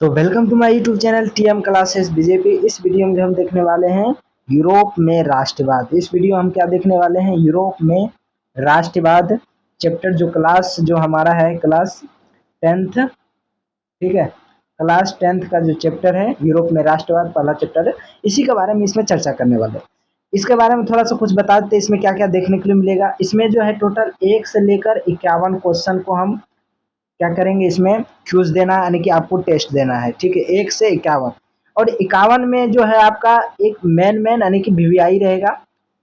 तो welcome to my YouTube channel TM classes BJP. इस video में हम देखने वाले हैं यूरोप में राष्ट्रवाद। इस वीडियो हम क्या देखने वाले हैं, यूरोप में राष्ट्रवाद चैप्टर जो क्लास जो हमारा है क्लास 10th, ठीक है। क्लास 10th का जो चैप्टर है यूरोप में राष्ट्रवाद पहला चैप्टर है, इसी के बारे में इसमें चर्चा करने वाले हैं। इसके बारे में थोड़ा सा कुछ बता देते हैं इसमें क्या क्या देखने के लिए मिलेगा। इसमें जो है टोटल 1 से लेकर 51 क्वेश्चन को हम क्या करेंगे, इसमें क्यूज देना है, यानी कि आपको टेस्ट देना है, ठीक है। 1 से 51 और 51 में जो है आपका एक मेन यानी कि वीवीआई रहेगा।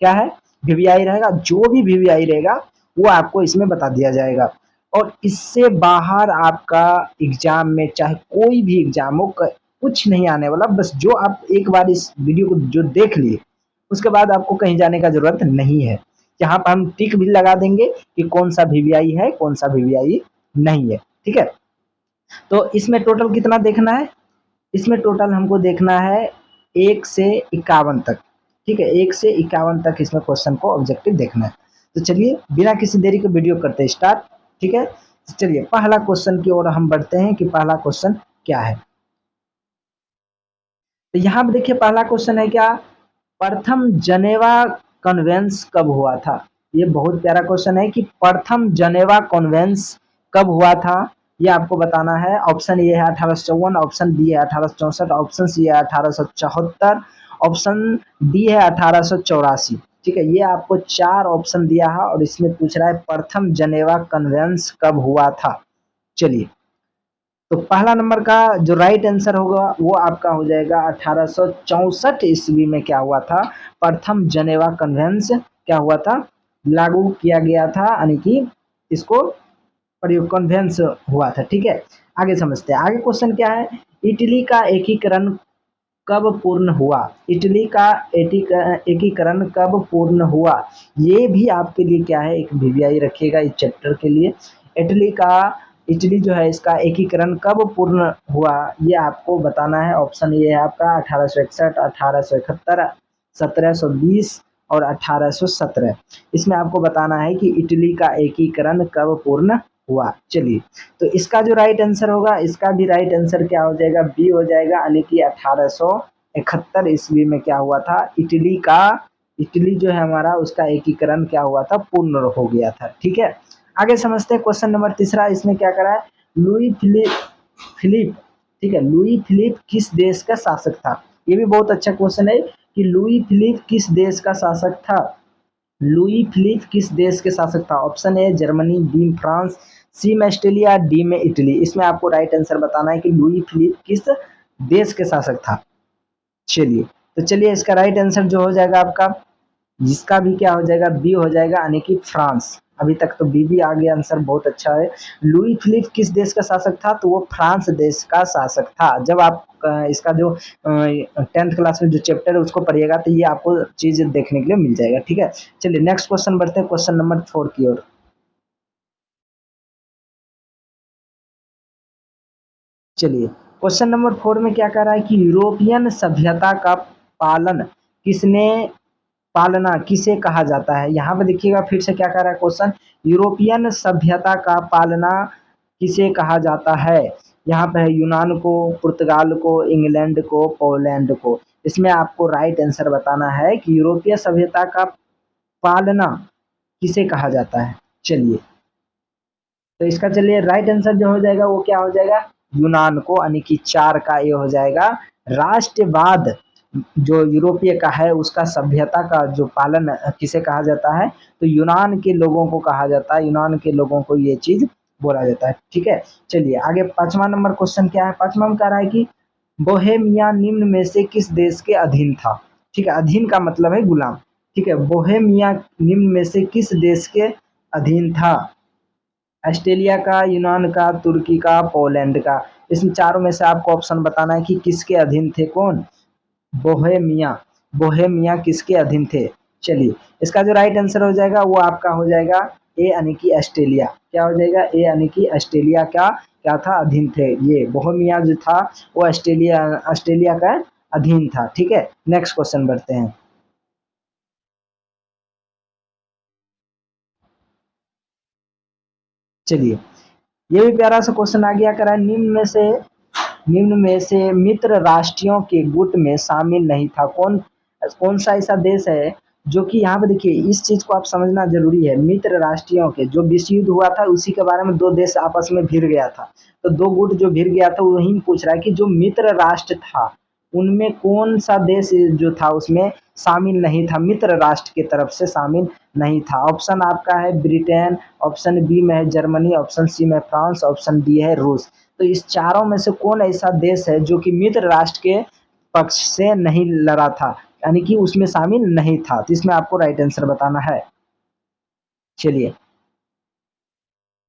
क्या है, वीवीआई रहेगा। जो भी वीवीआई रहेगा वो आपको इसमें बता दिया जाएगा। और इससे बाहर आपका एग्जाम में चाहे कोई भी एग्जाम हो कुछ नहीं आने वाला। बस जो आप एक बार इस वीडियो को जो देख लिए उसके बाद आपको कहीं जाने का जरूरत नहीं है। यहाँ पर हम टिक भी लगा देंगे कि कौन सा वीवीआई है कौन सा वीवीआई नहीं है, ठीक है। तो इसमें टोटल कितना देखना है, इसमें टोटल हमको देखना है 1 से 51 तक, ठीक है। 1 से 51 तक इसमें क्वेश्चन को ऑब्जेक्टिव देखना है। तो चलिए बिना किसी देरी के वीडियो करते हैं स्टार्ट, ठीक है। तो चलिए पहला क्वेश्चन की ओर हम बढ़ते हैं कि पहला क्वेश्चन क्या है। तो यहाँ पे देखिए पहला क्वेश्चन है क्या, प्रथम जनेवा कन्वेंस कब हुआ था। ये बहुत प्यारा क्वेश्चन है कि प्रथम जनेवा कन्वेंस कब हुआ था, ये आपको बताना है। ऑप्शन ए है 1854, ऑप्शन बी है 1864, ऑप्शन सी है 1874, ऑप्शन डी है 1884, ठीक है। ये आपको 4 ऑप्शन दिया है और इसमें पूछ रहा है प्रथम जनेवा कन्वेंस कब हुआ था। चलिए, तो पहला नंबर का जो राइट आंसर होगा वो आपका हो जाएगा 1864 ईस्वी में क्या हुआ था, प्रथम जनेवा कन्वेंस क्या हुआ था, लागू किया गया था, यानी कि इसको प्रयोग कन्वेंस हुआ था, ठीक है। आगे समझते हैं, आगे क्वेश्चन क्या है, इटली का एकीकरण कब पूर्ण हुआ। इटली का एकीकरण कब पूर्ण हुआ, ये भी आपके लिए क्या है, एक वीवीआई रखिएगा इस चैप्टर के लिए। इटली का इटली जो है इसका एकीकरण कब पूर्ण हुआ ये आपको बताना है। ऑप्शन ये है आपका 1861, 1871, 1720 और 1817। इसमें आपको बताना है कि इटली का एकीकरण कब पूर्ण हुआ। चलिए, तो इसका जो राइट आंसर होगा, इसका भी राइट आंसर क्या हो जाएगा, बी हो जाएगा, यानी कि 1871 ईस्वी में क्या हुआ था, इटली जो है हमारा उसका एकीकरण क्या हुआ था, पूर्ण हो गया था, ठीक है। आगे समझते हैं क्वेश्चन नंबर तीसरा। इसमें क्या करा है, लुई फिलिप, ठीक है। लुई फिलिप किस देश का शासक था। ये भी बहुत अच्छा क्वेश्चन है कि लुई फिलिप किस देश का शासक था। लुई फिलिप किस देश के शासक था। Option A Germany, B France, C में ऑस्ट्रेलिया, डी में इटली। इसमें आपको राइट आंसर बताना है कि लुई फिलिप किस देश के शासक था। चलिए, तो चलिए इसका राइट आंसर जो हो जाएगा आपका, जिसका भी क्या हो जाएगा, बी हो जाएगा, यानी कि फ्रांस। अभी तक तो बी भी आ गया आंसर, बहुत अच्छा है। लुई फिलिप किस देश का शासक था, तो वो फ्रांस देश का शासक था। जब आप इसका जो 10th क्लास में जो चैप्टर है उसको पढ़िएगा तो ये आपको चीज देखने के लिए मिल जाएगा, ठीक है। चलिए नेक्स्ट क्वेश्चन बढ़ते हैं, क्वेश्चन नंबर 4 की ओर। चलिए, क्वेश्चन नंबर 4 में क्या कह रहा है कि यूरोपियन सभ्यता का पालन किसने पालना किसे कहा जाता है। यहाँ पे देखिएगा फिर से क्या कह रहा है क्वेश्चन, यूरोपियन सभ्यता का पालना किसे कहा जाता है। यहाँ पे है यूनान को, पुर्तगाल को, इंग्लैंड को, पोलैंड को। इसमें आपको राइट आंसर बताना है कि यूरोपीय सभ्यता का पालना किसे कहा जाता है। चलिए, तो इसका चलिए राइट आंसर जो हो जाएगा वो क्या हो जाएगा, यूनान को, यानी कि 4 का ये हो जाएगा। राष्ट्रवाद जो यूरोपीय का है उसका सभ्यता का जो पालन किसे कहा जाता है, तो यूनान के लोगों को कहा जाता है, यूनान के लोगों को ये चीज बोला जाता है, ठीक है। चलिए आगे 5वां नंबर क्वेश्चन क्या है, 5वां में कह रहा है कि बोहेमिया निम्न में से किस देश के अधीन था। ठीक है, अधीन का मतलब है गुलाम, ठीक है। बोहेमिया निम्न में से किस देश के अधीन था, ऑस्ट्रेलिया का, यूनान का, तुर्की का, पोलैंड का। इसमें चारों में से आपको ऑप्शन बताना है कि किसके अधीन थे, कौन, बोहेमिया। बोहेमिया किसके अधीन थे। चलिए, इसका जो राइट आंसर हो जाएगा वो आपका हो जाएगा ए, यानी कि ऑस्ट्रेलिया। क्या हो जाएगा, ए, यानी कि ऑस्ट्रेलिया का क्या था, अधीन थे। ये बोहेमिया जो था वो ऑस्ट्रेलिया ऑस्ट्रेलिया का अधीन था, ठीक है। नेक्स्ट क्वेश्चन बढ़ते हैं। चलिए, ये भी प्यारा सा क्वेश्चन आ गया, करा निम्न में से निम्न में से मित्र राष्ट्रों के गुट में शामिल नहीं था। कौन कौन सा ऐसा देश है जो कि, यहाँ पे देखिए इस चीज को आप समझना जरूरी है। मित्र राष्ट्रों के, जो विश्व युद्ध हुआ था उसी के बारे में दो देश आपस में भिड़ गया था, तो दो गुट जो भिड़ गया था वही पूछ रहा है कि जो मित्र राष्ट्र था उनमें कौन सा देश जो था उसमें शामिल नहीं था, मित्र राष्ट्र की तरफ से शामिल नहीं था। ऑप्शन आपका है ब्रिटेन, ऑप्शन बी में है जर्मनी, ऑप्शन सी में फ्रांस, ऑप्शन डी है रूस। तो इस चारों में से कौन ऐसा देश है जो कि मित्र राष्ट्र के पक्ष से नहीं लड़ा था, यानी कि उसमें शामिल नहीं था? तो इसमें आपको राइट आंसर बताना है। चलिए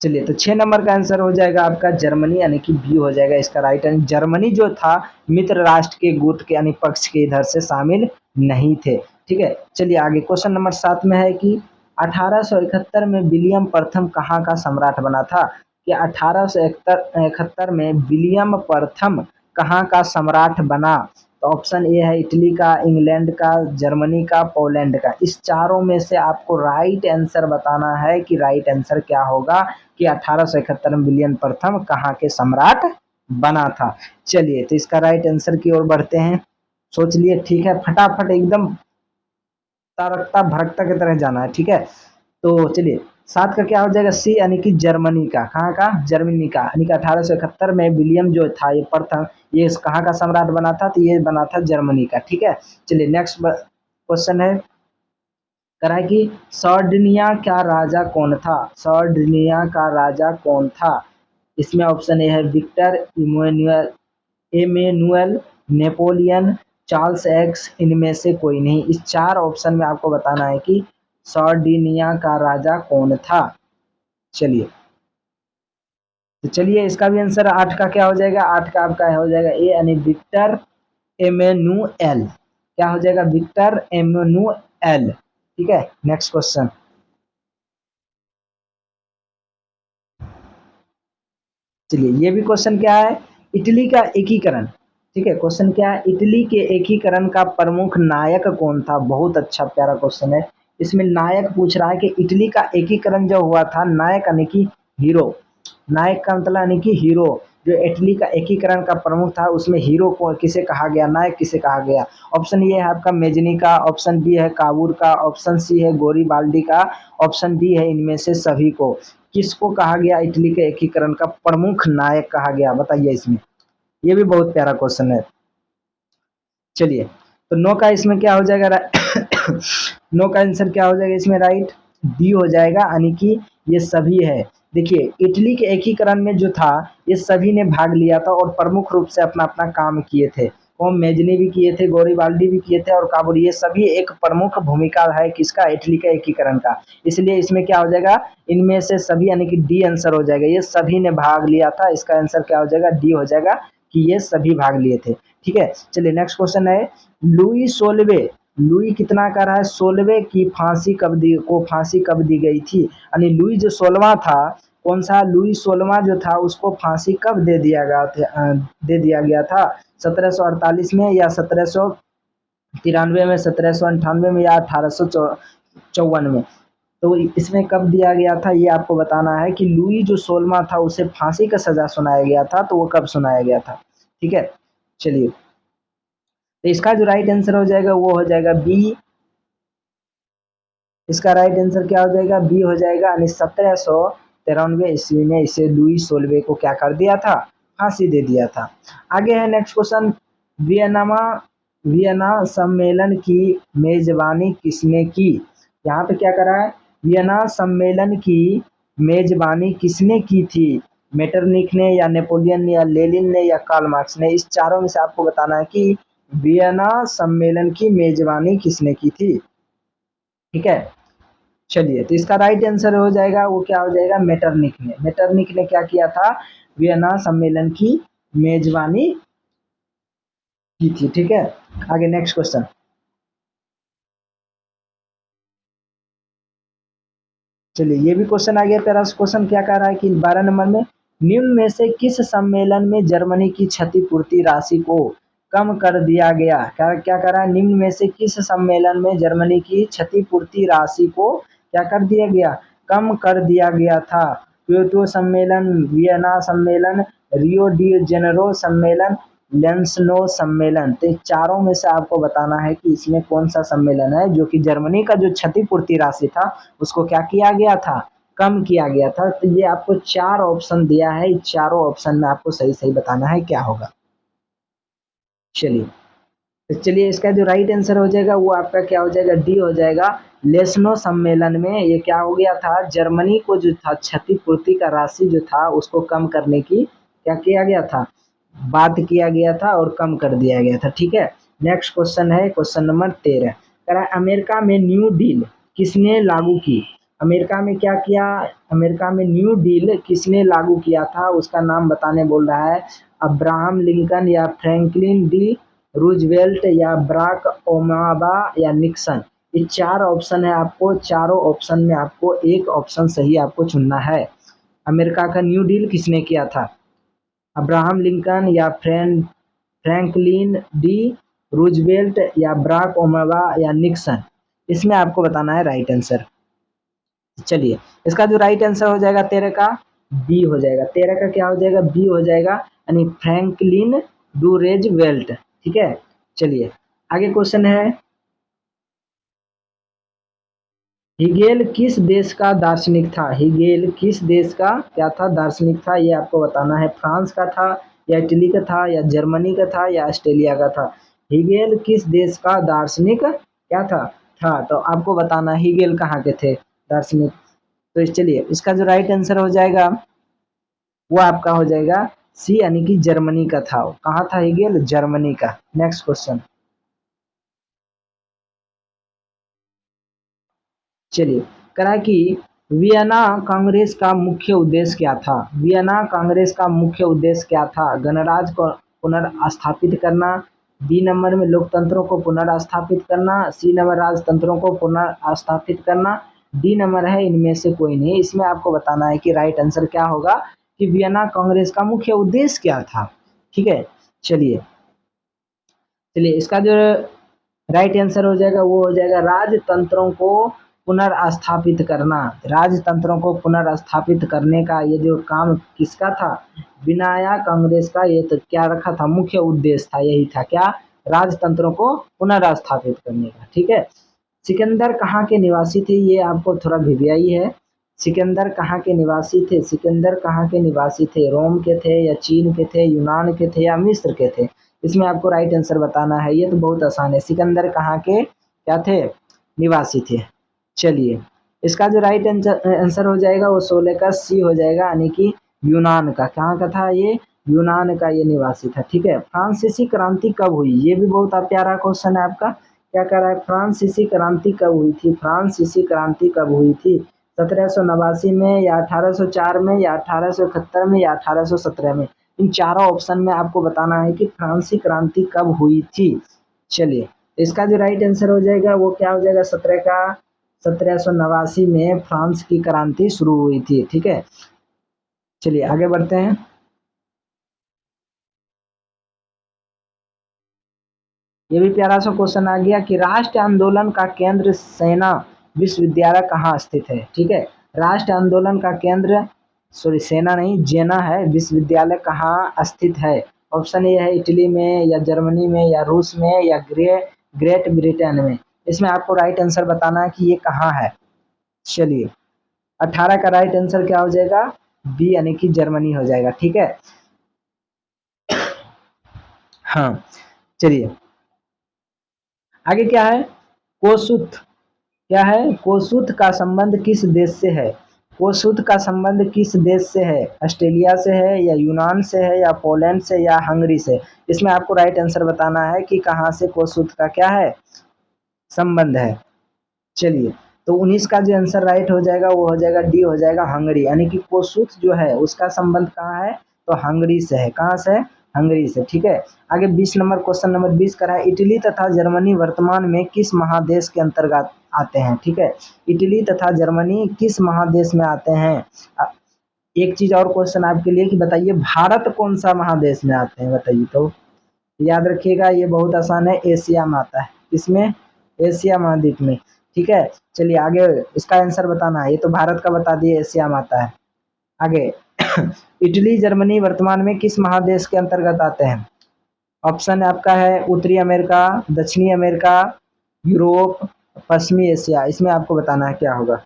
चलिए, तो 6 नंबर का आंसर हो जाएगा आपका जर्मनी, यानी कि बी हो जाएगा इसका राइट आंसर। जर्मनी जो था मित्र राष्ट्र के गुट के यानी पक्ष के इधर से शामिल नहीं थे। ठीक है, चलिए आगे क्वेश्चन नंबर 7 में है कि 1871 में विलियम प्रथम कहाँ का सम्राट बना था? कि 1871 में विलियम प्रथम कहाँ का सम्राट बना? तो ऑप्शन ए है इटली का, इंग्लैंड का, जर्मनी का, पोलैंड का। इस चारों में से आपको राइट आंसर बताना है कि राइट आंसर क्या होगा कि 1871 में विलियम प्रथम कहाँ के सम्राट बना था। चलिए, तो इसका राइट आंसर की ओर बढ़ते हैं। सोच लिए, ठीक है, फटाफट एकदम तारकता भड़कता की तरह जाना है। ठीक है, तो चलिए 7 का क्या हो जाएगा? सी, यानी कि जर्मनी का। कहाँ का? जर्मनी का, यानी कि 1871 में विलियम जो था ये प्रथम, ये कहाँ का सम्राट बना था? तो ये बना था जर्मनी का। ठीक है, चलिए नेक्स्ट क्वेश्चन है करा कि सर्डिनिया का राजा कौन था? सर्डिनिया का राजा कौन था? इसमें ऑप्शन ए है Victor Emmanuel, Emmanuel, Napoleon, Charles X, इनमें से कोई नहीं। इस 4 ऑप्शन में आपको बताना है कि सर्डिनिया का राजा कौन था। चलिए, तो चलिए इसका भी आंसर 8 का क्या हो जाएगा? 8 का आपका हो जाएगा ए, यानी विक्टर एमेनुएल। क्या हो जाएगा? Victor Emmanuel. ठीक है, नेक्स्ट क्वेश्चन। चलिए, ये भी क्वेश्चन क्या है? इटली का एकीकरण। ठीक है, क्वेश्चन क्या है? इटली के एकीकरण का प्रमुख नायक कौन था? बहुत अच्छा प्यारा क्वेश्चन है। इसमें नायक पूछ रहा है कि इटली का एकीकरण जो हुआ था, नायक यानी कि हीरो, नायक का मतलब यानी कि हीरो, जो इटली का एकीकरण का प्रमुख था उसमें हीरो को किसे कहा गया, नायक किसे कहा गया? ऑप्शन ए है आपका मेजनी का, ऑप्शन बी है काबूर का, ऑप्शन सी है गोरीबाल्डी का, ऑप्शन डी है इनमें से सभी को। किसको कहा गया इटली के एकीकरण का प्रमुख नायक कहा गया? बताइए इसमें। ये भी बहुत प्यारा क्वेश्चन है। चलिए, तो नो का इसमें क्या हो जाएगा? नो का आंसर क्या हो जाएगा इसमें? राइट डी हो जाएगा, यानी कि ये सभी है। देखिए, इटली के एकीकरण में जो था ये सभी ने भाग लिया था और प्रमुख रूप से अपना अपना काम किए थे। कौन? मेजनी भी किए थे, गोरीबाल्डी भी किए थे और काबूल, ये सभी एक प्रमुख भूमिका है किसका? इटली का एकीकरण का। इसलिए इसमें क्या हो जाएगा? इनमें से सभी, यानी कि डी आंसर हो जाएगा। ये सभी ने भाग लिया था, इसका आंसर क्या हो जाएगा? डी हो जाएगा कि ये सभी भाग लिए थे। ठीक है, चलिए नेक्स्ट क्वेश्चन है लुई 16वें, लुई कितना कर रहा है? 16वें की फांसी कब दी गई थी? यानी लुई जो 16वां था, कौन सा? लुई 16वां जो था उसको फांसी कब दे दिया गया था? 1748 में या 1793 में, 1798 में या 1854 में? तो इसमें कब दिया गया था ये आपको बताना है कि लुई जो 16वां था उसे फांसी का सजा सुनाया गया था, तो वो कब सुनाया गया था? ठीक है, चलिए, तो इसका जो राइट आंसर हो जाएगा वो हो जाएगा बी। इसका राइट आंसर क्या हो जाएगा? बी हो जाएगा, यानी 1793 ईस्वी में इसे लुई 16वें को क्या कर दिया था? फांसी दे दिया था। आगे है नेक्स्ट क्वेश्चन, वियनामा वियना सम्मेलन की मेजबानी किसने की? यहाँ पे क्या करा है? वियना सम्मेलन की मेजबानी किसने की थी? मेटरनिख ने या नेपोलियन ने या लेनिन ने या कार्ल मार्क्स ने? इस चारों में से आपको बताना है कि वियना सम्मेलन की मेजबानी किसने की थी। ठीक है, चलिए, तो इसका राइट आंसर हो जाएगा वो क्या हो जाएगा? मेटरनिख ने। मेटरनिख ने क्या किया था? वियना सम्मेलन की मेजबानी की थी। ठीक है, आगे नेक्स्ट क्वेश्चन। चलिए, ये भी क्वेश्चन आ गया प्यारा क्वेश्चन। क्या कह रहा है कि 12 नंबर में निम्न में से किस सम्मेलन में जर्मनी की क्षतिपूर्ति राशि को कम कर दिया गया? क्या क्या कह रहा है? निम्न में से किस सम्मेलन में जर्मनी की क्षतिपूर्ति राशि को क्या कर दिया गया? कम कर दिया गया था। क्योटो सम्मेलन, वियना सम्मेलन, रियो डी जेनेरो सम्मेलन, लेंसनो सम्मेलन। तो इन चारों में से आपको बताना है कि इसमें कौन सा सम्मेलन है जो कि जर्मनी का जो क्षतिपूर्ति राशि था उसको क्या किया गया था, कम किया गया था। तो ये आपको 4 ऑप्शन दिया है, इस चारों ऑप्शन में आपको सही सही बताना है क्या होगा। चलिए, तो चलिए इसका जो राइट आंसर हो जाएगा वो आपका क्या हो जाएगा, डी हो जाएगा। लेस्नो सम्मेलन में ये क्या हो गया था, जर्मनी को जो था क्षतिपूर्ति का राशि जो था उसको कम करने की क्या किया गया था, बात किया गया था और कम कर दिया गया था। ठीक है, नेक्स्ट क्वेश्चन है क्वेश्चन नंबर 13। कह रहा है अमेरिका में न्यू डील किसने लागू की। अमेरिका में क्या किया, अमेरिका में न्यू डील किसने लागू किया था, उसका नाम बताने बोल रहा है। अब्राहम लिंकन या फ्रैंकलिन डी रूजवेल्ट या बराक ओबामा या निक्सन। ये 4 ऑप्शन है, आपको चारों ऑप्शन में आपको एक ऑप्शन सही आपको चुनना है। अमेरिका का न्यू डील किसने किया था, अब्राहम लिंकन या फ्रैंकलिन डी रूजवेल्ट या बराक ओबामा या निक्सन। इसमें आपको बताना है राइट आंसर। चलिए, इसका जो राइट आंसर हो जाएगा 13 का बी हो जाएगा। 13 का क्या हो जाएगा, बी हो जाएगा, यानी फ्रैंकलिन डू रूजवेल्ट। ठीक है, चलिए आगे क्वेश्चन है, हिगेल किस देश का दार्शनिक था। हिगेल किस देश का क्या था, दार्शनिक था, ये आपको बताना है। फ्रांस का था या इटली का था या जर्मनी का था या ऑस्ट्रेलिया का था। हिगेल किस देश का दार्शनिक क्या था तो आपको बताना है हिगेल कहाँ के थे दार्शनिक। तो चलिए इसका जो राइट आंसर हो जाएगा वो आपका हो जाएगा सी, यानी कि जर्मनी का था। कहाँ था हिगेल, जर्मनी का। नेक्स्ट क्वेश्चन, चलिए करा कि वियना कांग्रेस का मुख्य उद्देश्य क्या था। वियना कांग्रेस का मुख्य उद्देश्य क्या था, गणराज्य को पुनर्स्थापित करना, बी नंबर में लोकतंत्रों को पुनर्स्थापित करना, सी नंबर राजतंत्रों को पुनर्स्थापित करना, डी नंबर है इनमें से कोई नहीं। इसमें आपको बताना है कि राइट आंसर क्या होगा, कि वियना कांग्रेस का मुख्य उद्देश्य क्या था। ठीक है, चलिए चलिए इसका जो राइट आंसर हो जाएगा वो हो जाएगा राजतंत्रों को पुनर्स्थापित करना। राजतंत्रों को पुनर्स्थापित करने का ये जो काम किसका था, विनाया कांग्रेस का। ये तो क्या रखा था, मुख्य उद्देश्य था, यही था क्या, राजतंत्रों को पुनर्स्थापित करने का। ठीक है, सिकंदर कहाँ के निवासी थे, ये आपको थोड़ा भिवियाई है। सिकंदर कहाँ के निवासी थे, सिकंदर कहाँ के निवासी थे, रोम के थे या चीन के थे, यूनान के थे या मिस्र के थे। इसमें आपको राइट आंसर बताना है, ये तो बहुत आसान है। सिकंदर कहाँ के क्या थे, निवासी थे। चलिए इसका जो राइट आंसर हो जाएगा वो 16 का सी हो जाएगा, यानी कि यूनान का। कहाँ का था ये, यूनान का ये निवासी था। ठीक है, फ्रांसीसी क्रांति कब हुई, ये भी बहुत प्यारा क्वेश्चन है आपका। क्या कह रहा है, फ्रांसीसी क्रांति कब हुई थी, फ्रांसीसी क्रांति कब हुई थी, 1789 में या 1804 में या 1871 में या 1817 में। इन चारों ऑप्शन में आपको बताना है कि फ्रांसीसी क्रांति कब हुई थी। चलिए इसका जो राइट आंसर हो जाएगा वो क्या हो जाएगा, 1789 में फ्रांस की क्रांति शुरू हुई थी। ठीक है, चलिए आगे बढ़ते हैं। ये भी प्यारा सा क्वेश्चन आ गया कि राष्ट्र आंदोलन का केंद्र सेना विश्वविद्यालय कहाँ स्थित है। ठीक है, राष्ट्र आंदोलन का केंद्र, सॉरी सेना नहीं, जेना है, विश्वविद्यालय कहाँ स्थित है। ऑप्शन ए है इटली में या जर्मनी में या रूस में या ग्रेट ब्रिटेन में। इसमें आपको राइट आंसर बताना है कि ये कहाँ है। चलिए 18 का राइट आंसर क्या हो जाएगा, बी, यानी कि जर्मनी हो जाएगा। ठीक है, हाँ चलिए आगे क्या है, कोसुत। क्या है, कोसुत का संबंध किस देश से है। कोसुत का संबंध किस देश से है, ऑस्ट्रेलिया से है या यूनान से है या पोलैंड से या हंगरी से। इसमें आपको राइट आंसर बताना है कि कहाँ से कोसुत का क्या है, संबंध है। चलिए तो 19 का जो आंसर राइट हो जाएगा वो हो जाएगा डी, हो जाएगा हंगरी, यानी कि कोसुत जो है उसका संबंध कहाँ है, तो हंगरी से है। कहाँ से, हंगरी से। ठीक है, आगे 20 नंबर क्वेश्चन नंबर 20 का है, इटली तथा जर्मनी वर्तमान में किस महादेश के अंतर्गत आते हैं। ठीक है, इटली तथा जर्मनी किस महादेश में आते हैं। एक चीज और क्वेश्चन आपके लिए कि बताइए भारत कौन सा महादेश में आते हैं, बताइए। तो याद रखिएगा ये बहुत आसान है, एशिया में आता है। इसमें एशिया महाद्वीप में। ठीक है, चलिए आगे इसका आंसर बताना है। ये तो भारत का बता दिए, एशिया में आता है। आगे इटली जर्मनी वर्तमान में किस महादेश के अंतर्गत आते हैं? ऑप्शन आपका है उत्तरी अमेरिका, दक्षिणी अमेरिका, यूरोप, पश्चिमी एशिया। इसमें आपको बताना है क्या होगा।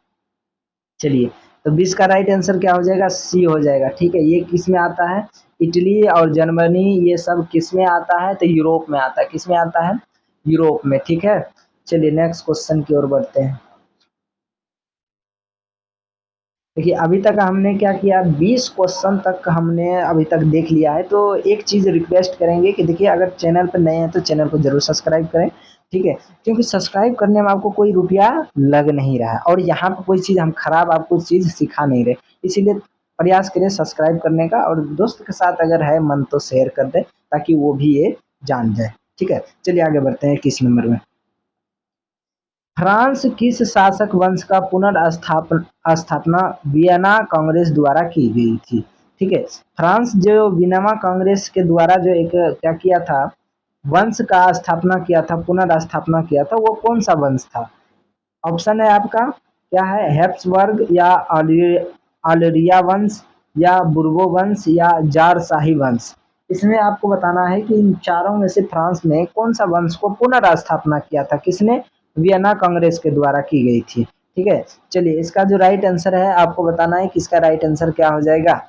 चलिए, तो 20 का राइट आंसर क्या हो जाएगा? सी हो जाएगा। ठीक है, ये किस में आता है? इटली और जर्मनी ये सब किस में आता है? तो यूरोप में आता है। किस में आता है? यूरोप में। ठीक है, चलिए नेक्स्ट क्वेश्चन की ओर बढ़ते हैं। देखिए अभी तक हमने क्या किया, 20 क्वेश्चन तक हमने अभी तक देख लिया है। तो एक चीज़ रिक्वेस्ट करेंगे कि देखिए अगर चैनल पर नए हैं तो चैनल को जरूर सब्सक्राइब करें। ठीक है, क्योंकि सब्सक्राइब करने में आपको कोई रुपया लग नहीं रहा है और यहाँ पर कोई चीज़ हम खराब आपको चीज़ सिखा नहीं रहे, इसीलिए प्रयास करें सब्सक्राइब करने का, और दोस्त के साथ अगर है मन तो शेयर कर दे ताकि वो भी ये जान जाए। ठीक है, चलिए आगे बढ़ते हैं। किस नंबर में? फ्रांस किस शासक वंश का पुनर्स्थापना स्थापना वियना कांग्रेस द्वारा की गई थी? ठीक है, फ्रांस जो वियना कांग्रेस के द्वारा जो एक क्या किया था, वंश का स्थापना किया था, पुनर्स्थापना किया था, वो कौन सा वंश था? ऑप्शन है आपका क्या है? हैप्सबर्ग या आलरिया वंश या बुर्बो वंश या जार शाही वंश। इसमें आपको बताना है कि इन चारों में से फ्रांस में कौन सा वंश को पुनर्स्थापना किया था, किसने? वियना कांग्रेस के द्वारा की गई थी। ठीक है, चलिए इसका जो राइट आंसर है आपको बताना है कि इसका राइट आंसर क्या हो जाएगा।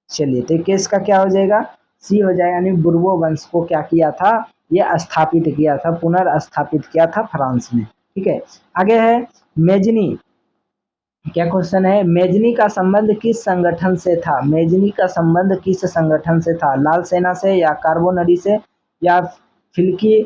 चलिए, तो केस का क्या हो जाएगा? सी हो जाएगा, यानी बुर्बो वंश को क्या किया था? ये स्थापित किया था, पुनर्स्थापित किया था फ्रांस में। ठीक है, आगे है मेजनी। क्या क्वेश्चन है? मेजनी का संबंध किस संगठन से था? मेजनी का संबंध किस संगठन से था? लाल सेना से या कार्बोनरी से या फिल्की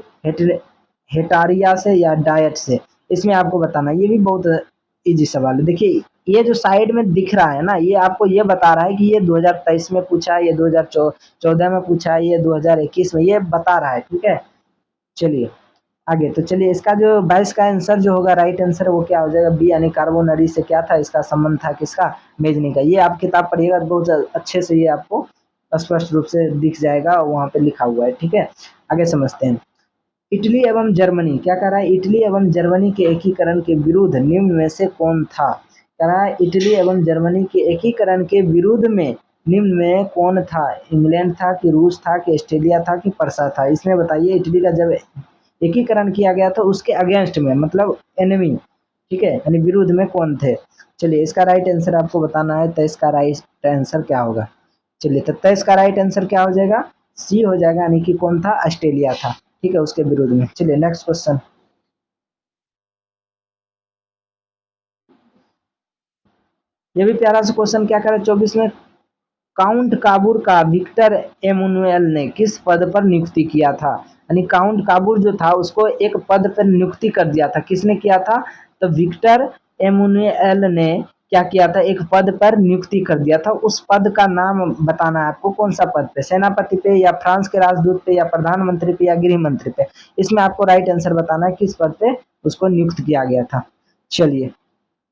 हेटारिया से या डायट से? इसमें आपको बताना है। ये भी बहुत इजी सवाल है। देखिए ये जो साइड में दिख रहा है ना, ये आपको ये बता रहा है कि ये 2023 में पूछा है, ये 2014 में पूछा है, ये 2021 में, ये बता रहा है। ठीक है, चलिए आगे। तो चलिए इसका जो 22 का आंसर जो होगा, राइट आंसर वो क्या हो जाएगा? बी, यानी कार्बोनरी से क्या था इसका संबंध था, किसका? मेजनी का। ये आप किताब पढ़िएगा तो बहुत अच्छे से ये आपको स्पष्ट रूप से दिख जाएगा, वहाँ पे लिखा हुआ है। ठीक है, आगे समझते हैं। इटली एवं जर्मनी क्या कह रहा है? इटली एवं जर्मनी के एकीकरण के विरुद्ध निम्न में से कौन था? कह रहा है इटली एवं जर्मनी के एकीकरण के विरुद्ध में निम्न में कौन था? इंग्लैंड था कि रूस था कि ऑस्ट्रेलिया था कि पर्सा था? इसमें बताइए। इटली का जब एकीकरण किया गया था उसके अगेंस्ट में, मतलब एनिमी। ठीक है, यानी विरुद्ध में कौन थे? चलिए इसका राइट आंसर आपको बताना है। तो इसका राइट आंसर क्या होगा? चलिए, तो 23 का राइट आंसर क्या हो जाएगा? सी हो जाएगा, यानी कि कौन था? ऑस्ट्रेलिया था। ठीक है, उसके विरुद्ध में। चलिए नेक्स्ट क्वेश्चन। ये भी प्यारा सा क्वेश्चन क्या करे 24 में। काउंट काबूर का विक्टर एमुनुएल ने किस पद पर नियुक्ति किया था? यानी काउंट काबूर जो था उसको एक पद पर नियुक्ति कर दिया था। किसने किया था? तो विक्टर एमुनुएल ने क्या किया था? एक पद पर नियुक्ति कर दिया था। उस पद का नाम बताना है आपको। कौन सा पद पे? सेनापति पे या फ्रांस के राजदूत पे या प्रधानमंत्री पे या गृह मंत्री पे? इसमें आपको राइट आंसर बताना है किस पद पे उसको नियुक्त किया गया था। चलिए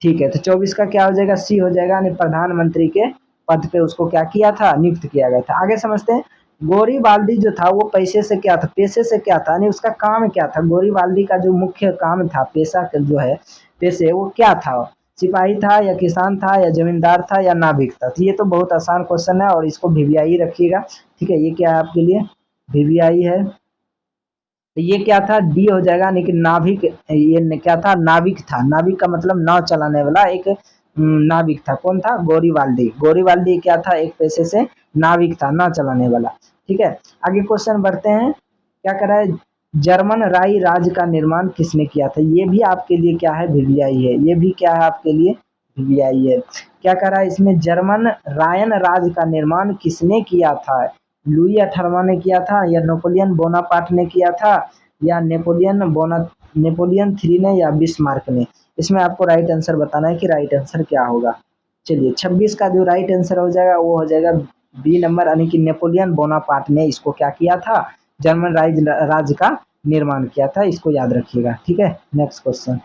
ठीक है, तो 24 का क्या हो जाएगा? सी हो जाएगा, यानी प्रधानमंत्री के पद पे उसको क्या किया था? नियुक्त किया गया था। आगे समझते हैं। गोरीबाल्दी जो था वो पैसे से क्या था? पेशे से क्या था, यानी उसका काम क्या था? गोरीबाल्दी का जो मुख्य काम था, पेशा जो है पेशे, वो क्या था? सिपाही था या किसान था या जमींदार था या नाविक था? तो ये तो बहुत आसान क्वेश्चन है और इसको वीवीआई रखिएगा। ठीक है, ये क्या है आपके लिए? वीवीआई है। तो ये क्या था? डी हो जाएगा, लेकिन नाविक। ये क्या था? नाविक था। नाविक का मतलब नाव चलाने वाला एक नाविक था। कौन था? गोरीबाल्दी। गोरीबाल्दी क्या था? एक पेशे से नाविक था, नाव चलाने वाला। ठीक है, आगे क्वेश्चन बढ़ते हैं। क्या कर रहा है? जर्मन राई राज्य का निर्माण किसने किया था? ये भी आपके लिए क्या है? वीवीआई है। ये भी क्या है आपके लिए? वीवीआई है। क्या कर रहा है इसमें? जर्मन रायन राज्य का निर्माण किसने किया था? लुई 18वां ने किया था या नेपोलियन बोनापार्ट ने किया था या नेपोलियन थ्री ने या बिस्मार्क ने? इसमें आपको राइट आंसर बताना है कि राइट आंसर क्या होगा। चलिए 26 का जो राइट आंसर हो जाएगा वो हो जाएगा बी नंबर, यानी कि नेपोलियन बोनापार्ट ने इसको क्या किया था? जर्मन राज्य का निर्माण किया था। इसको याद रखिएगा। ठीक है, नेक्स्ट क्वेश्चन।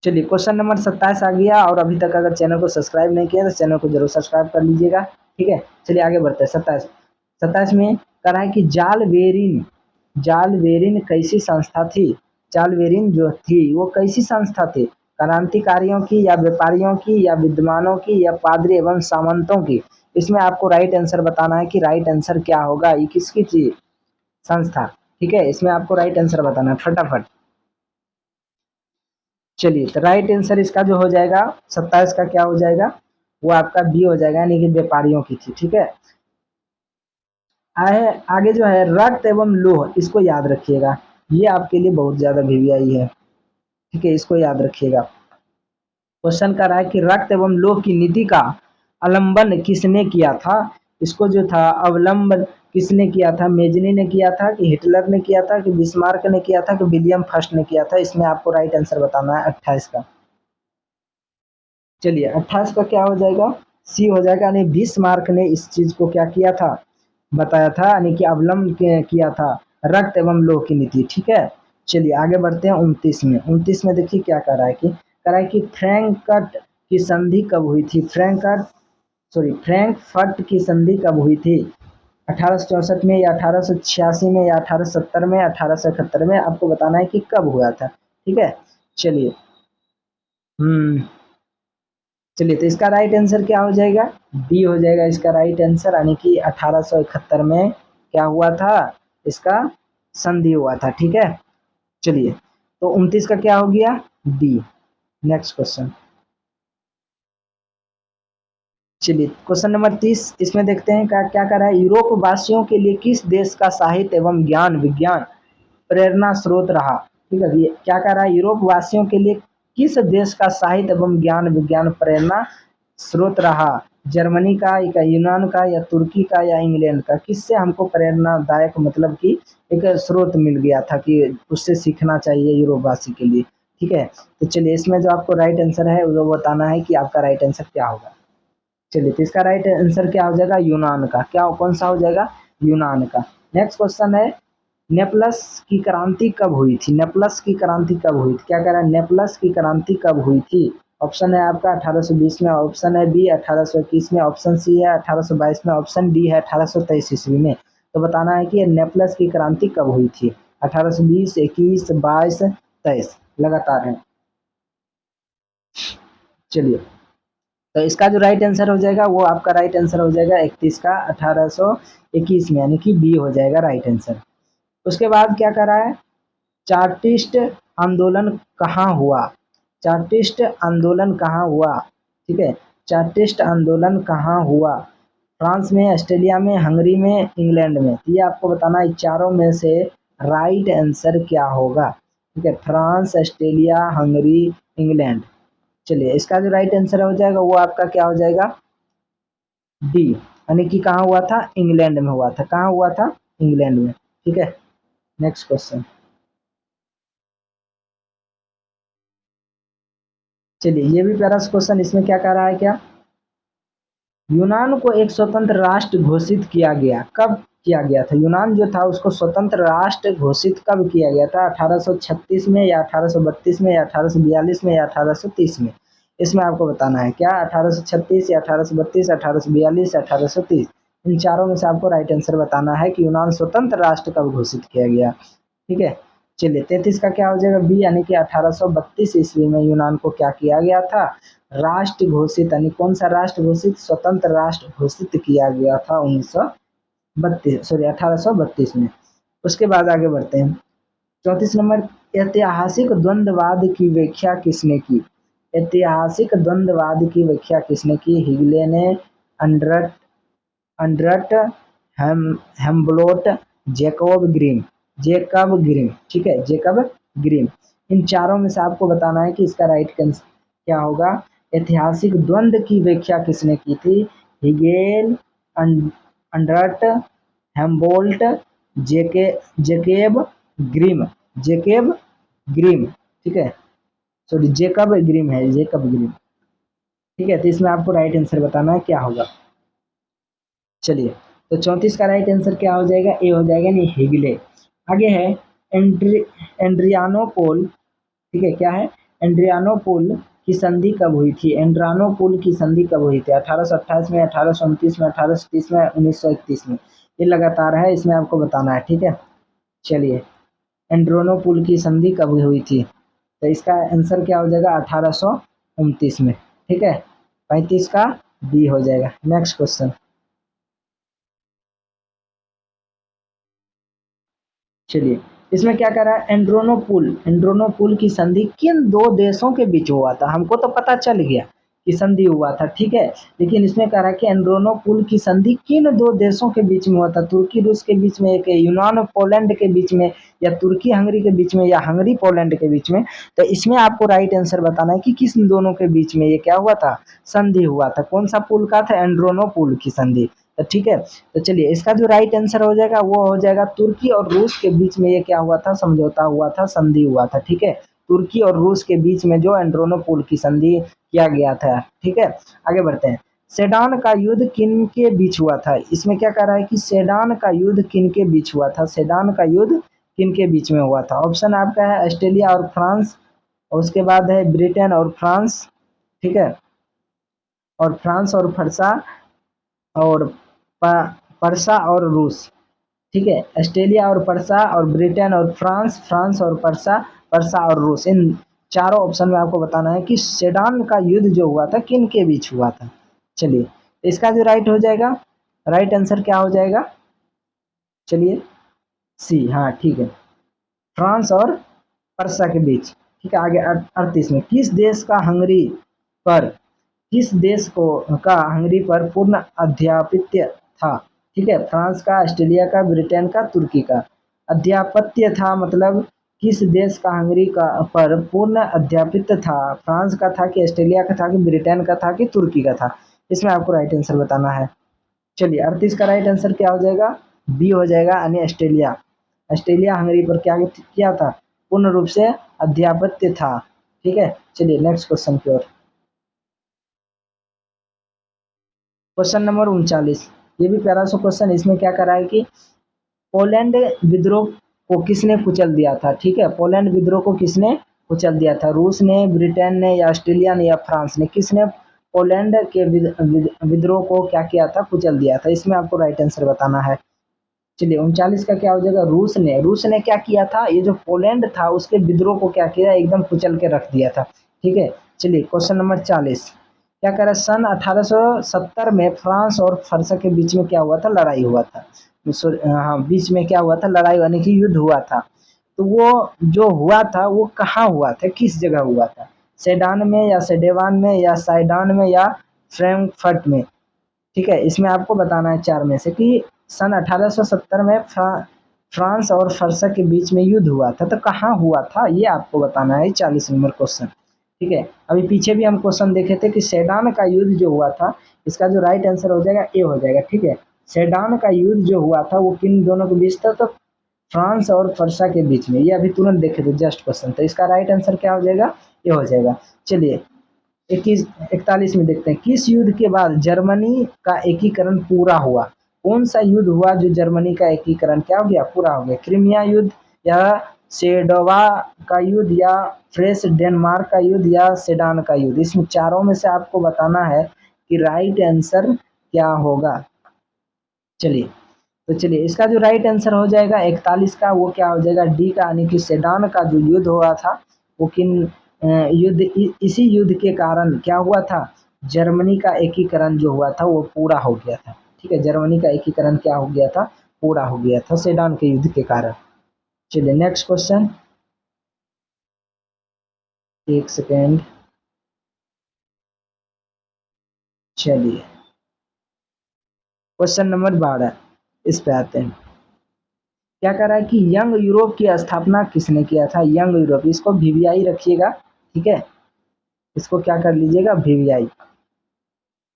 चलिए क्वेश्चन नंबर 27 आ गया, और अभी तक अगर चैनल को सब्सक्राइब नहीं किया तो चैनल को जरूर सब्सक्राइब कर लीजिएगा। ठीक है, चलिए आगे बढ़ते हैं। 27 में कह रहा है कि जालवेरिन कैसी संस्था थी? जालवेरिन जो थी वो कैसी संस्था थी? क्रांतिकारियों की या व्यापारियों की या विद्वानों की या पादरी एवं सामंतों की। इसमें आपको राइट आंसर बताना है कि राइट आंसर क्या होगा, ये किसकी थी संस्था। ठीक है, इसमें आपको राइट आंसर बताना है फटाफट। चलिए, तो राइट आंसर इसका जो हो जाएगा 27 का क्या हो जाएगा, वो आपका बी हो जाएगा, यानी कि व्यापारियों की थी। ठीक है, आए आगे जो है रक्त एवं लोह, इसको याद रखिएगा, ये आपके लिए बहुत ज्यादा वीवीआई है। ठीक है, इसको याद रखिएगा। क्वेश्चन कर रहा है कि रक्त एवं लोह की नीति का अवलंबन किसने किया था। इसको जो था अवलंबन किसने किया था, मेजनी ने किया था कि हिटलर ने किया था कि बिस्मार्क ने किया था कि विलियम फर्स्ट ने किया था। इसमें आपको राइट आंसर बताना है 28 का। चलिए, 28 का क्या हो जाएगा, सी हो जाएगा, यानी बिस्मार्क ने इस चीज को क्या किया था, बताया था, यानी कि अवलंब किया था रक्त एवं लोह की नीति। ठीक है, चलिए आगे बढ़ते हैं 29 में। 29 में देखिए क्या कर रहा है कि फ्रैंकफर्ट की संधि कब हुई थी। फ्रैंकफर्ट की संधि कब हुई थी, 1864 में या 1886 में या 1870 में, 1871 में, आपको बताना है कि कब हुआ था। ठीक है, चलिए चलिए, तो इसका राइट आंसर क्या हो जाएगा, डी हो जाएगा इसका राइट आंसर, यानी कि 1871 में क्या हुआ था, इसका संधि हुआ था। ठीक है, चलिए, तो 29 का क्या हो गया, डी। नेक्स्ट क्वेश्चन, चलिए क्वेश्चन नंबर 30, इसमें देखते हैं क्या क्या कर रहा है। यूरोप वासियों के लिए किस देश का साहित्य एवं ज्ञान विज्ञान प्रेरणा स्रोत रहा। ठीक है, ये क्या कर रहा है, यूरोप वासियों के लिए किस देश का साहित्य एवं ज्ञान विज्ञान प्रेरणा स्रोत रहा। जर्मनी का या यूनान का या तुर्की का या इंग्लैंड का, किससे हमको प्रेरणादायक मतलब कि एक स्रोत मिल गया था कि उससे सीखना चाहिए यूरोपवासी के लिए। ठीक है, तो चलिए इसमें जो आपको राइट आंसर है वो बताना है कि आपका राइट आंसर क्या होगा। चलिए, तो इसका राइट आंसर क्या हो जाएगा, यूनान का। क्या कौन सा हो जाएगा, यूनान का। नेक्स्ट क्वेश्चन है, नेपलस की क्रांति कब हुई थी। नेपलस की क्रांति कब हुई थी, क्या कह रहा है, नेपलस की क्रांति कब हुई थी। ऑप्शन है आपका 1820 में, ऑप्शन है बी 1821 में, ऑप्शन सी है 1822 में, ऑप्शन डी है 1823 ईस्वी में। तो बताना है कि नेपलस की क्रांति कब हुई थी, 1820, 21, 22, 23, लगातार है। चलिए, तो इसका जो राइट आंसर हो जाएगा वो आपका राइट आंसर हो जाएगा 31 का 1821 में, यानी कि बी हो जाएगा राइट आंसर। उसके बाद क्या कर रहा है, चार्टिस्ट आंदोलन कहाँ हुआ। चार्टिस्ट आंदोलन कहाँ हुआ। ठीक है, चार्टिस्ट आंदोलन कहाँ हुआ, फ्रांस में, ऑस्ट्रेलिया में, हंगरी में, इंग्लैंड में। ये आपको बताना है चारों में से राइट आंसर क्या होगा। ठीक है, फ्रांस, ऑस्ट्रेलिया, हंगरी, इंग्लैंड। चलिए, इसका जो राइट आंसर हो जाएगा वो आपका क्या हो जाएगा, डी, यानी कि कहाँ हुआ था, इंग्लैंड में हुआ था। कहाँ हुआ था, इंग्लैंड में। ठीक है, नेक्स्ट क्वेश्चन, चलिए ये भी प्यारा क्वेश्चन। इसमें क्या कह रहा है, क्या यूनान को एक स्वतंत्र राष्ट्र घोषित किया गया, कब किया गया था। यूनान जो था उसको स्वतंत्र राष्ट्र घोषित कब किया गया था, 1836 में या 1832 में या 1842 में या 1830 में। इसमें आपको बताना है क्या, 1836 या 1832, 1842, 1830। इन चारों में से आपको राइट आंसर बताना है कि यूनान स्वतंत्र राष्ट्र कब घोषित किया गया। ठीक है, चलिए 33 का क्या हो जाएगा, बी, यानी कि 1832 ईस्वी में यूनान को क्या किया गया था, राष्ट्र घोषित, यानी कौन सा राष्ट्र घोषित, स्वतंत्र राष्ट्र घोषित किया गया था 1832 में। उसके बाद आगे बढ़ते हैं 34 नंबर, ऐतिहासिक द्वंद्ववाद की व्याख्या किसने की। ऐतिहासिक द्वंद्ववाद की व्याख्या किसने की, हिगले ने, अंडरट अंडरट हेम्बलोट, जेकब ग्रिम। ठीक है, जेकब ग्रिम। इन चारों में से आपको बताना है कि इसका राइट क्या होगा। ऐतिहासिक द्वंद्व की व्याख्या किसने की थी, हिगेल, अंडरट, हेम्बोल्ट, जेके जेकेब ग्रिम, जेकेब ग्रिम। ठीक है, सॉरी जेकब ग्रिम है, जेकब ग्रिम। ठीक है, तो इसमें आपको राइट आंसर बताना है क्या होगा। चलिए, तो 34 का राइट आंसर क्या हो जाएगा, ए हो जाएगा, नहीं हिगले। आगे है एंड्रियानोपोल। ठीक है, क्या है, एंड्रियानोपोल की संधि कब हुई थी। एंड्रियानोपोल की संधि कब हुई थी, 1828 में, 1829 में, 1830 में, 1931 में। ये लगातार है, इसमें आपको बताना है। ठीक है, चलिए, एंड्रोनोपोल की संधि कब हुई थी, तो इसका आंसर क्या हो जाएगा 1829 में। ठीक है, 35 का बी हो जाएगा। नेक्स्ट क्वेश्चन, चलिए इसमें क्या कर रहा है, एंड्रोनोपुल की संधि किन दो देशों के बीच हुआ था। हमको तो पता चल गया कि संधि हुआ था, ठीक है, लेकिन इसमें कह रहा है कि एंड्रोनोपुल की संधि किन दो देशों के बीच में हुआ था। तुर्की रूस के बीच में, एक यूनान और पोलैंड के बीच में, या तुर्की हंगरी के बीच में, या हंगरी पोलैंड के बीच में। तो इसमें आपको राइट आंसर बताना है कि किस दोनों के बीच में ये क्या हुआ था, संधि हुआ था। कौन सा पुल का था, एंड्रोनोपुल की संधि। तो ठीक है, तो चलिए इसका जो राइट आंसर हो जाएगा वो हो जाएगा तुर्की और रूस के बीच में ये क्या हुआ था, समझौता हुआ था, संधि हुआ था। ठीक है, तुर्की और रूस के बीच में जो एंड्रोनोपुल की संधि किया गया था। ठीक है, आगे बढ़ते हैं। सेडान का युद्ध किन के बीच हुआ था। इसमें क्या कह रहा है कि सेडान का युद्ध किन के बीच हुआ था, सेडान का युद्ध किन के बीच में हुआ था। ऑप्शन आपका है ऑस्ट्रेलिया और फ्रांस, और उसके बाद है ब्रिटेन और फ्रांस, ठीक है, और फ्रांस और फरसा, और परसा और रूस। ठीक है, ऑस्ट्रेलिया और परसा, और ब्रिटेन और फ्रांस, फ्रांस और परसा, परसा और रूस। इन चारों ऑप्शन में आपको बताना है कि सेडान का युद्ध जो हुआ था किन के बीच हुआ था। चलिए इसका जो राइट हो जाएगा, राइट आंसर क्या हो जाएगा, चलिए सी, हाँ ठीक है, फ्रांस और परसा के बीच। ठीक है, आगे 38 में, किस देश का हंगरी पर, किस देश को का हंगरी पर पूर्ण अध्यापित्य था। ठीक है, फ्रांस का, ऑस्ट्रेलिया का, ब्रिटेन का, तुर्की का। अध्यापत्य था मतलब किस देश का हंगरी का पर पूर्ण अध्यापित्य था, फ्रांस का था कि ऑस्ट्रेलिया का था कि ब्रिटेन का था कि तुर्की का था। इसमें आपको राइट आंसर बताना है। चलिए 38 का राइट आंसर क्या हो जाएगा, बी हो जाएगा, यानी ऑस्ट्रेलिया। ऑस्ट्रेलिया हंगरी पर क्या किया था, पूर्ण रूप से अध्यापत्य था। ठीक है, चलिए नेक्स्ट क्वेश्चन की ओर। क्वेश्चन नंबर 39, ये भी प्यारा सा क्वेश्चन। इसमें क्या करा है कि पोलैंड विद्रोह को किसने कुचल दिया था। ठीक है, पोलैंड विद्रोह को किसने कुचल दिया था, रूस ने, ब्रिटेन ने, या ऑस्ट्रेलिया ने, या फ्रांस ने। किसने पोलैंड के विद्रोह को क्या किया था, कुचल दिया था। इसमें आपको राइट आंसर बताना है। चलिए 39 का क्या हो जाएगा, रूस ने। रूस ने क्या किया था, ये जो पोलैंड था उसके विद्रोह को क्या किया, एकदम कुचल के रख दिया था। ठीक है, चलिए क्वेश्चन नंबर 40, क्या कह रहा है, सन 1870 में फ्रांस और फरसा के बीच में क्या हुआ था, लड़ाई हुआ था। हाँ, बीच में क्या हुआ था, लड़ाई यानी कि युद्ध हुआ था। तो वो जो हुआ था वो कहाँ हुआ था, किस जगह हुआ था, सेडान में, या सेडेवान में, या साइडान में, या फ्रैंकफर्ट में। ठीक है, इसमें आपको बताना है चार में से कि सन 1870 में फ्रांस और फरसा के बीच में युद्ध हुआ था, तो कहाँ हुआ था ये आपको बताना है। 40 नंबर क्वेश्चन। ठीक है, अभी पीछे भी हम क्वेश्चन देखे थे कि सेडान का युद्ध जो हुआ था, इसका जो राइट आंसर हो जाएगा ए हो जाएगा। ठीक है, सेडान का युद्ध जो हुआ था वो किन दोनों के बीच था, तो फ्रांस और फरसा के बीच में। ये अभी तुरंत देखे थे, जस्ट क्वेश्चन। तो इसका राइट आंसर क्या हो जाएगा, ये हो जाएगा। चलिए 41 में देखते हैं, किस युद्ध के बाद जर्मनी का एकीकरण पूरा हुआ। कौन सा युद्ध हुआ जो जर्मनी का एकीकरण क्या हो गया, पूरा हो गया। क्रीमिया युद्ध, या सेडोवा का युद्ध, या फ्रेश डेनमार्क का युद्ध, या सेडान का युद्ध। इसमें चारों में से आपको बताना है कि राइट आंसर क्या होगा। चलिए, तो चलिए इसका जो राइट आंसर हो जाएगा 41 का, वो क्या हो जाएगा, डी का, यानी कि सेडान का जो युद्ध हुआ था वो किन इसी युद्ध के कारण क्या हुआ था, जर्मनी का एकीकरण जो हुआ था वो पूरा हो गया था। ठीक है, जर्मनी का एकीकरण क्या हो गया था, पूरा हो गया था सेडान के युद्ध के कारण। चलिए नेक्स्ट क्वेश्चन, एक सेकेंड, चलिए क्वेश्चन नंबर 12, इस पे आते हैं। क्या कह रहा है कि यंग यूरोप की स्थापना किसने किया था, यंग यूरोप, इसको वीवीआई रखिएगा। ठीक है, इसको क्या कर लीजिएगा, वीवीआई।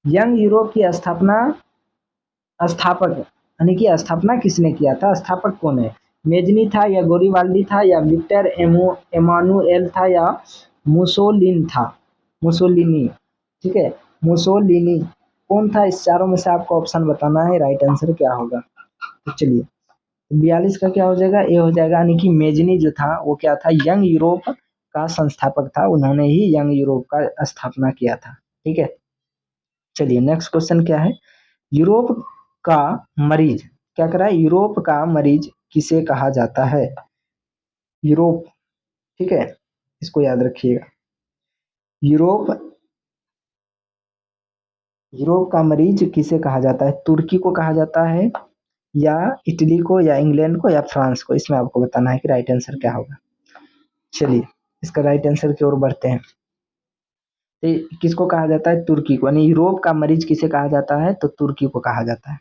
यंग यूरोप की स्थापना, स्थापक यानी कि स्थापना किसने किया था, स्थापक कौन है। मेजनी था, या गोरिबाल्डी था, या विक्टर एमानुएल था, या मुसोलिन था, मुसोलिनी। ठीक है, मुसोलिनी कौन था, इस चारों में से आपको ऑप्शन बताना है, राइट आंसर क्या होगा। तो चलिए 42 का क्या हो जाएगा, ये हो जाएगा, यानी कि मेजनी जो था वो क्या था, यंग यूरोप का संस्थापक था, उन्होंने ही यंग यूरोप का स्थापना किया था। ठीक है, चलिए नेक्स्ट क्वेश्चन क्या है, यूरोप का मरीज, क्या करा है, यूरोप का मरीज किसे कहा जाता है, यूरोप। ठीक है, इसको याद रखिएगा। यूरोप यूरोप का मरीज किसे कहा जाता है? तुर्की को कहा जाता है, या इटली को, या इंग्लैंड को, या फ्रांस को? इसमें आपको बताना है कि राइट आंसर क्या होगा। चलिए इसका राइट आंसर की ओर बढ़ते हैं। तो किसको कहा जाता है? तुर्की को। यानी यूरोप का मरीज किसे कहा जाता है? तो तुर्की को कहा जाता है।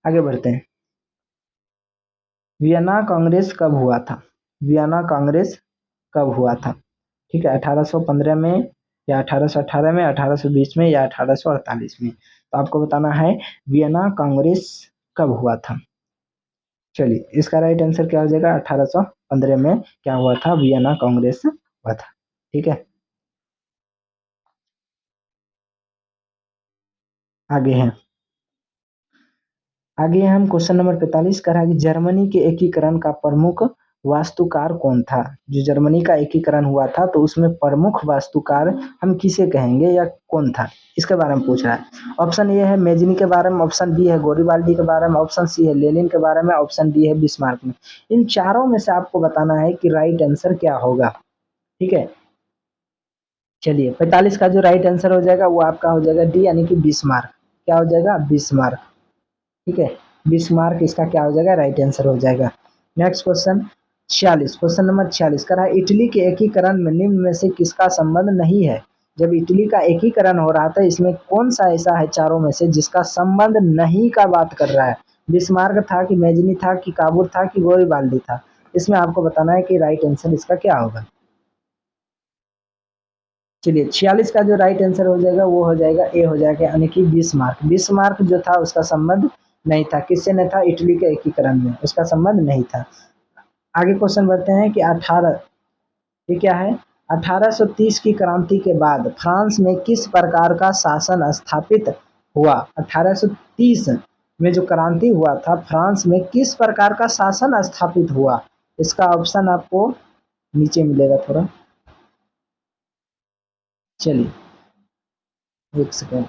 आगे बढ़ते हैं। वियना कांग्रेस कब हुआ था? वियना कांग्रेस कब हुआ था? ठीक है, 1815 में, या 1818 में, 1820 में, या 1848 में? तो आपको बताना है वियना कांग्रेस कब हुआ था। चलिए इसका राइट आंसर क्या हो जाएगा? 1815 में क्या हुआ था? वियना कांग्रेस हुआ था। ठीक है, आगे हैं। आगे हम क्वेश्चन नंबर 45 कर रहा है कि जर्मनी के एकीकरण का प्रमुख वास्तुकार कौन था? जो जर्मनी का एकीकरण हुआ था तो उसमें प्रमुख वास्तुकार हम किसे कहेंगे, या कौन था? इसके बारे में पूछ रहा है। ऑप्शन ए है मेजनी के बारे में, ऑप्शन बी है गोरिबाल्डी के बारे में, ऑप्शन सी है लेनिन के बारे में, ऑप्शन डी है बिस्मार्क में। इन चारों में से आपको बताना है कि राइट आंसर क्या होगा। ठीक है, चलिए 45 का जो राइट आंसर हो जाएगा वो आपका हो जाएगा डी, यानी कि बिस्मार्क। क्या हो जाएगा? बिस्मार्क। ठीक है, बिस्मार्क इसका क्या हो जाएगा? राइट आंसर हो जाएगा। नेक्स्ट क्वेश्चन 46, क्वेश्चन नंबर 46 कर रहा है इटली के एकीकरण में निम्न में से किसका संबंध नहीं है? जब इटली का एकीकरण हो रहा था इसमें कौन सा ऐसा है चारों में से जिसका संबंध नहीं का बात कर रहा है? बिस्मार्क था, कि मेजनी था, कि काबूल था, कि गोरिबाल्डी था? इसमें आपको बताना है कि राइट आंसर इसका क्या होगा। चलिए 46 का जो राइट आंसर हो जाएगा वो हो जाएगा ए हो जाएगा, यानी कि बिस्मार्क। बिस्मार्क जो था उसका संबंध नहीं था, किससे नहीं था? इटली के एकीकरण में उसका संबंध नहीं था। आगे क्वेश्चन बढ़ते हैं कि 18, ये क्या है? 1830 की क्रांति के बाद फ्रांस में किस प्रकार का शासन स्थापित हुआ? 1830 में जो क्रांति हुआ था फ्रांस में किस प्रकार का शासन स्थापित हुआ? इसका ऑप्शन आपको नीचे मिलेगा थोड़ा। चलिए एक सेकेंड।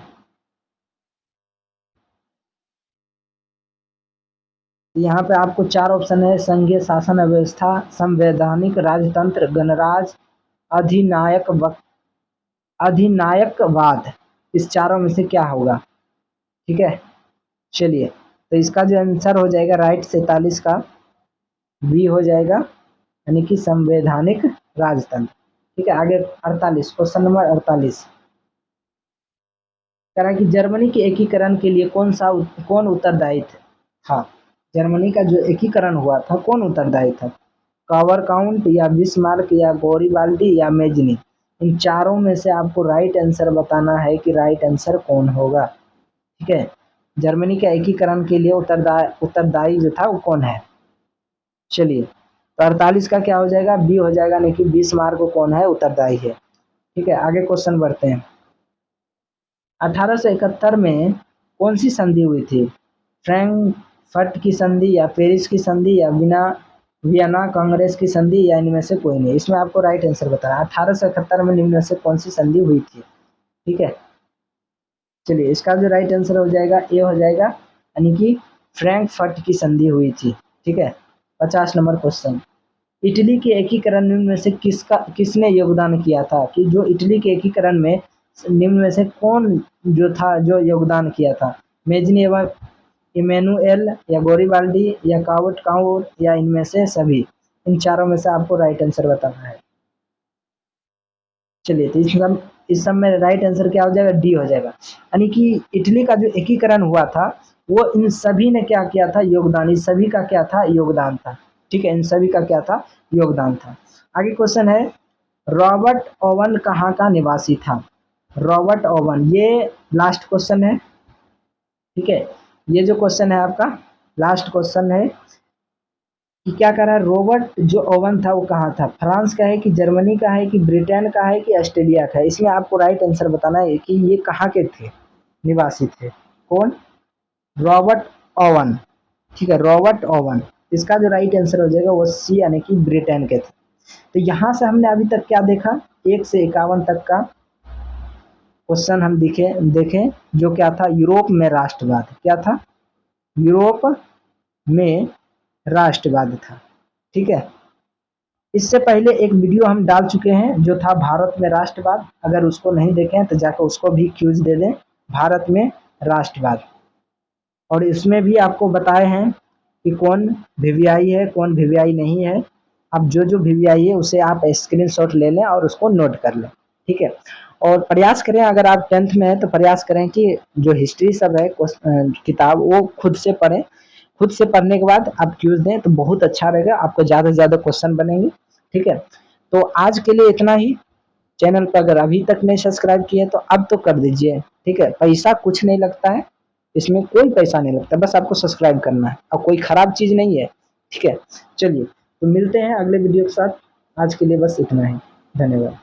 यहाँ पे आपको चार ऑप्शन है: संघीय शासन व्यवस्था, संवैधानिक राजतंत्र, गणराज, अधिनायक अधिनायकवाद। इस चारों में से क्या होगा? ठीक है, चलिए तो इसका जो आंसर हो जाएगा राइट 47 का बी हो जाएगा, यानी कि संवैधानिक राजतंत्र। ठीक है, आगे 48, क्वेश्चन नंबर 48 कह रहा है कि जर्मनी के एकीकरण के लिए कौन उत्तरदायी था? जर्मनी का जो एकीकरण हुआ था कौन उत्तरदायी था? कावर काउंट, या बिस्मार्क, या गोरिबाल्डी, या मेजनी? इन चारों में से आपको राइट आंसर बताना है कि राइट आंसर कौन होगा। ठीक है, जर्मनी के एकीकरण के लिए उत्तरदायी जो था वो कौन है? चलिए तो 48 का क्या हो जाएगा? बी हो जाएगा, नहीं कि बिस्मार्क को कौन है उत्तरदायी है। ठीक है, आगे क्वेश्चन बढ़ते हैं। 1871 में कौन सी संधि हुई थी? फ्रैंकफर्ट की संधि, या पेरिस की संधि, या वियना कांग्रेस की संधि, या इनमें से कोई नहीं? इसमें आपको राइट आंसर बताना है 1871 में निम्न में से कौन सी संधि हुई थी। ठीक है, चलिए इसका जो राइट आंसर हो जाएगा ए हो जाएगा, यानी कि फ्रैंकफर्ट की संधि हुई थी। ठीक है, 50 नंबर क्वेश्चन, इटली के एकीकरण निम्न में से किसने योगदान किया था? कि जो इटली के एकीकरण में निम्न में से कौन जो था जो योगदान किया था? मेजनी, एवं इमैनुएल, या गोरिबाल्डी, या कावट काउर, या इनमें से सभी? इन चारों में से आपको राइट आंसर बताना है। चलिए तो इस सब में राइट आंसर क्या हो जाएगा? डी हो जाएगा, यानी कि इटली का जो एकीकरण हुआ था वो इन सभी ने क्या किया था? योगदान। इस सभी का क्या था? योगदान था। ठीक है, इन सभी का क्या था? योगदान था। आगे क्वेश्चन है रॉबर्ट ओवन कहाँ का निवासी था? रॉबर्ट ओवन, ये लास्ट क्वेश्चन है। ठीक है, ये जो क्वेश्चन है आपका लास्ट क्वेश्चन है कि क्या कर रहा है? रॉबर्ट जो ओवन था वो कहाँ था? फ्रांस का है, कि जर्मनी का है, कि ब्रिटेन का है, कि ऑस्ट्रेलिया का है? इसमें आपको राइट आंसर बताना है कि ये कहाँ के थे, निवासी थे। कौन? Robert oven. ठीक है, रॉबर्ट ओवन। इसका जो राइट आंसर हो जाएगा वो सी, यानी कि ब्रिटेन के थे। तो यहाँ से हमने अभी तक क्या देखा? 1 से 51 तक का क्वेश्चन हम देखें जो क्या था? यूरोप में राष्ट्रवाद। क्या था? यूरोप में राष्ट्रवाद था। ठीक है, इससे पहले एक वीडियो हम डाल चुके हैं जो था भारत में राष्ट्रवाद, अगर उसको नहीं देखे हैं तो जाकर उसको भी क्यूज दे दें, भारत में राष्ट्रवाद। और इसमें भी आपको बताए हैं कि कौन वीवीआई है कौन वीवीआई नहीं है। अब जो जो वीवीआई है उसे आप स्क्रीनशॉट ले लें और उसको नोट कर लें, ठीक है। और प्रयास करें, अगर आप 10th में हैं तो प्रयास करें कि जो हिस्ट्री सब है किताब वो खुद से पढ़ें। खुद से पढ़ने के बाद आप क्यूज दें तो बहुत अच्छा रहेगा, आपको ज़्यादा से ज़्यादा क्वेश्चन बनेंगे, ठीक है। तो आज के लिए इतना ही। चैनल पर अगर अभी तक नहीं सब्सक्राइब किए तो अब तो कर दीजिए, ठीक है। पैसा कुछ नहीं लगता है, इसमें कोई पैसा नहीं लगता, बस आपको सब्सक्राइब करना है और कोई ख़राब चीज़ नहीं है, ठीक है। चलिए तो मिलते हैं अगले वीडियो के साथ, आज के लिए बस इतना ही। धन्यवाद।